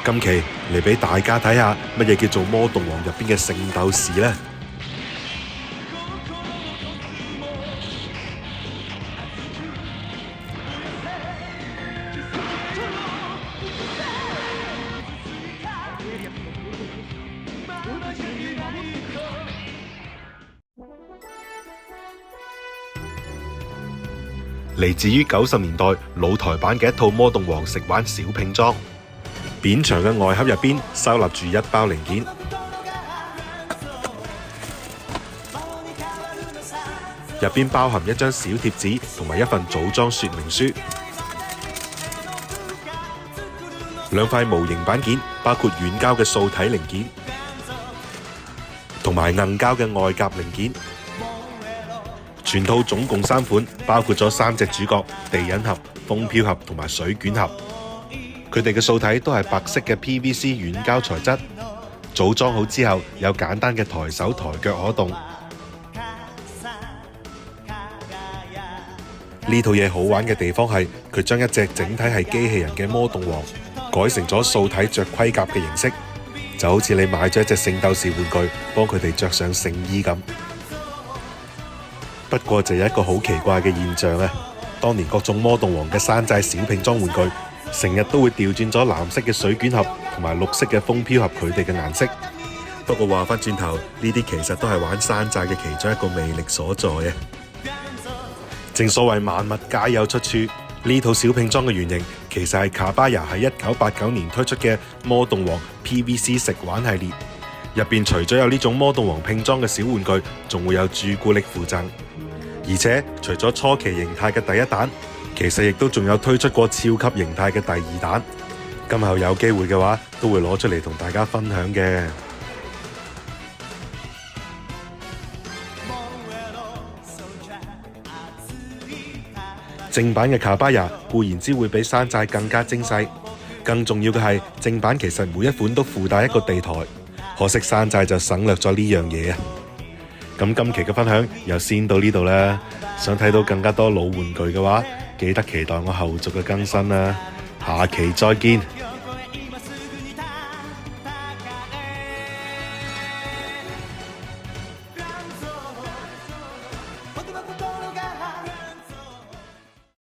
今期嚟俾大家睇下乜嘢叫做《魔動王》入邊嘅聖鬥士呢？嚟自於90年代老台版嘅一套《魔動王》食玩小拼裝，扁長嘅外盒入邊收納住一包零件，入邊包含一張小貼紙同埋一份組裝說明書，兩塊模型板件，包括軟膠嘅素體零件同埋硬膠嘅外夾零件。全套總共3款，包括咗3隻主角、地引盒、風飄盒同埋水捲盒。佢哋嘅素體都係白色嘅 PVC 軟膠材質。組裝好之後，有簡單嘅抬手抬腳可動。呢套嘢好玩嘅地方係，佢將一隻整體係機器人嘅魔動王改成咗素體着盔甲嘅形式，就好似你買咗一隻聖鬥士玩具，幫佢哋着上聖衣咁。不過就有一個好奇怪嘅現象啊！當年各種魔動王嘅山寨小拼裝玩具，成日都會調轉咗藍色嘅水捲盒同埋綠色嘅風飄盒佢哋嘅顏色。不過話返轉頭，呢啲其實都係玩山寨嘅其中一個魅力所在啊！正所謂萬物皆有出處，呢套小拼裝嘅原型其實係卡巴亞喺1989年推出嘅魔動王 PVC 食玩系列，入邊除咗有呢種魔動王拼裝嘅小玩具，仲會有朱古力附贈。而且除咗初期形態嘅第一彈，其實亦都仲有推出過超級形態嘅第2彈。今後有機會嘅話，都會攞出嚟同大家分享嘅。正版嘅卡巴亞固然之會比山寨更加精細，更重要嘅係正版其實每一款都附帶一個地台，可惜山寨就省略咗呢樣嘢啊！咁今期嘅分享又先到呢度啦，想睇到更加多老玩具嘅話，記得期待我後續嘅更新啦，下期再見。